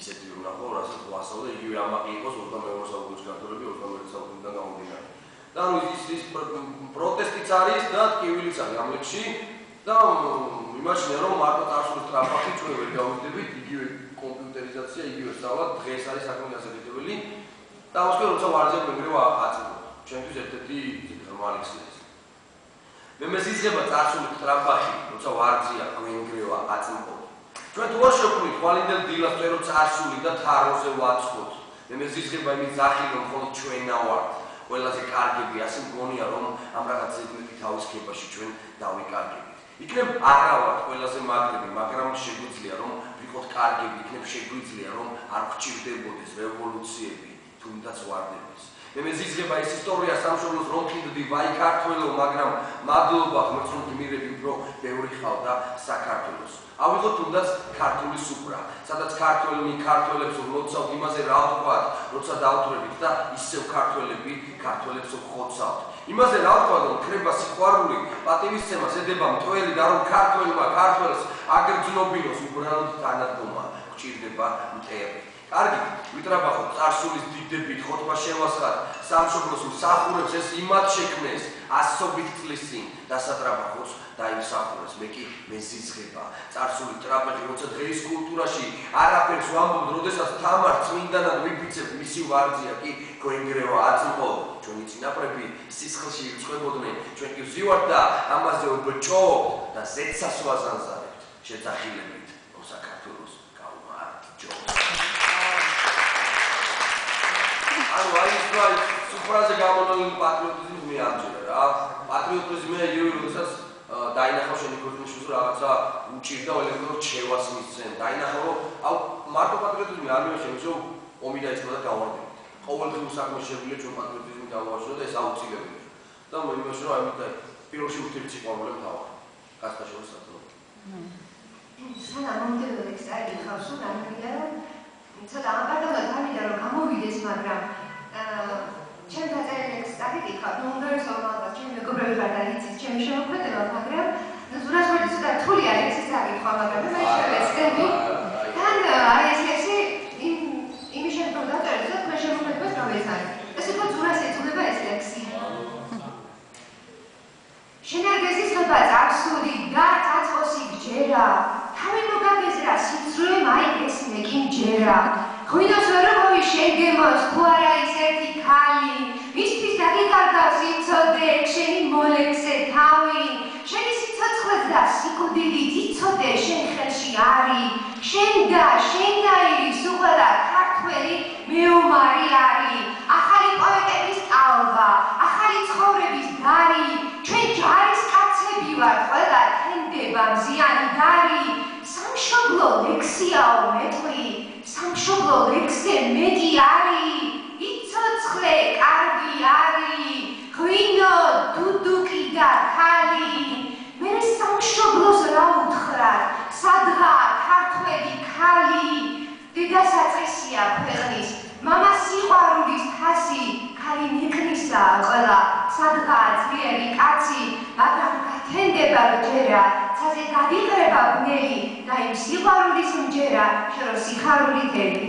ისეთი რომ ნახო, რასაც ვასწავლე, იგივე ამაყი იყოს 22 საუკუნის ქართველები 21 საუკუნიდან გამომდინარე. და ანუ ის პროტესტიც არის და ტკივილიც არის ამლებში და იმაშია რომ მარტო წარსულის ტრამპახი ჩვენ ვერ გავიძდებით, იგივე კომპიუტერიზაცია, იგივე სწავლა დღეს არის საკმაოდ ასაკეთებელი და უსკერ როცა ვარჯიშობ მეგრევა აწევ. ჩვენთვის ერთ-ერთი ნორმალი ხსნის. მე მეზიზება წარსული ტრამპახი, როცა ვარჯია გვენგრევა აწმყო. ჩვენ თუ არ შევქმნით ხვალინდელ დილას წერო წარსული და თაროზე ვაცხოთ. მე მეზიზება იმის ძახი რომ მხოლოდ ჩვენა ვართ. ყველაზე კარგები, ასე მგონია რომ ამ რაღაც ზედმეტი თავის ქებაში ჩვენ დავიკარგებით. იქნებ არა ვართ ყველაზე მაგრები, მაგრამ შეგვიძლია რომ ვიყოთ კარგები, იქნებ შეგვიძლია რომ არ გვჭირდებოდეს რევოლუციები, თუნდაც ვარდების. მე მეზიზება ეს ისტორია სამშობლოს რომ კიდევ ვაი ქართველო, მაგრამ მადლობა ღმერთს რომ გმირები უფრო ბევრი ხავდა საქართველოს. ავიღოთ თუნდაც ქართული სუფრა, სადაც ქართველებს ვლოცავთ იმაზე რა ვთქვათ, როცა დავთვრებით და ისევ ქართველებს ვხოცავთ. იმაზე რა ვთქვათ, რომ ქრება სიყვარული, პატივისცემას ედება მტვერი და რომ ქართველმა ქართველს აგრძნობინოს უბრალოდ თანადგომა, გვჭირდება მტერი. კარგი, ვიტრაბახოთ წარსულის დიდებით, ხოთმა შევასხათ, სამშობლოს მსახურებს ეს იმად შექმნეს, ასობით წლის წინ დასატრაბახოს დაიმსახურეს. მე კი მეზიზღება წარსული ტრაპეზი, როცა დღეის კულტურაში არაფერს ვამბობთ, როდესაც თამარ წმინდანად ვიფიცებთ, მისი ვარძია კი გვენგრევა აწმყო. ჩვენი წინაპრები სისხლში ირწყვებოდნენ, ჩვენ კი ვზივართ და ამაზე ვბჭობთ და ზეცას ვაზანზარებთ შეძახილებით, რომ საქართველოს გავმარჯვოთ. ანუ აი სუფრაზე გამოდებული პატრიოტიზმი მე ამჯერა რა. პატრიოტიზმი იგივე როდესაც დაინახავ შენი ქვეყნის რაღაცა უჭირდა ელექტრონულ ჩევას მისცენ. დაინახავ რომ აუ მარტო პატრიოტიზმი არ მივაშენებს, რომ ომი დაიწყო და გავარდებით. ყოველდღიურ საქმეში შეგვიძლია ჩვენ პატრიოტიზმი დავუარჩინოთ და ეს აუცილებელია. და მე იმაში რომ ამით პირველში ურთიერთი სიყვარული მთავარი. კაცთა შორის სათნო. სანამ მომდევნო ლექსი ხავს რომ ამბია რომ ცოტა ამბადალა გამიდა რომ გამოვიდეს, მაგრამ ჩემთან ლექსი დაგიკითხავ, ნუ უნდერესობა და ჩემი მეგობრები ვარ და იცის ჩემი შემოქმედება, მაგრამ ზურას ვარ ცოტა რთული არის ეს დაგიკითხვა, მაგრამ მე შევეცდები. თან აი ეს ლექსი იმის შემდგომ დაწერე, რომ მე შემოქმედებას გამეცანი. ეს უფრო ზურას ეწოდება ეს ლექსი. შენარგეზისება წარსული და წაწყვოსი გჯერა, თავი მოგაგეზრა სიცრუე მაიგეს მე კი მჯერა. ღვინოს ვერ მოვი შეგემოს თუ არა ის ერთი ქალი, მისთვის დაგიკარგა სიცოდე, შენი მოლექსე თავი, შენი სიცოცხლეც და სიკვდილით იცოდე შენ ხელში არის, შენ და ირის უყურა ქართველი მეომარი არის, ახალი პოეტების ტალღა, ახალი ცხოვრების დარი, ჩვენ ჯარის კაცები ვართ, ყველა თენდება მზიანი დარი, სამშობლო ლექსიაო მეტყვი, სამშობლო ლექსზე მეტი არის, იცოცხლე კარგი არის, ღვინო, დუდუკი და ქალი, მე სამშობლოს რა უთხრათ, სადღა ქართველი ქალი, დედა საწესია ქვეყნის, მამა სიყვარულის თასი, ქალი ნიკნისაა ყველა, სადღა ძლიერი კაცი, მაგრამ გათენდება ჯერა, ცაზე გადიყრება ბნელი და იმ სიყვარულის მჯერა, შენ რომ სიხარული დელი.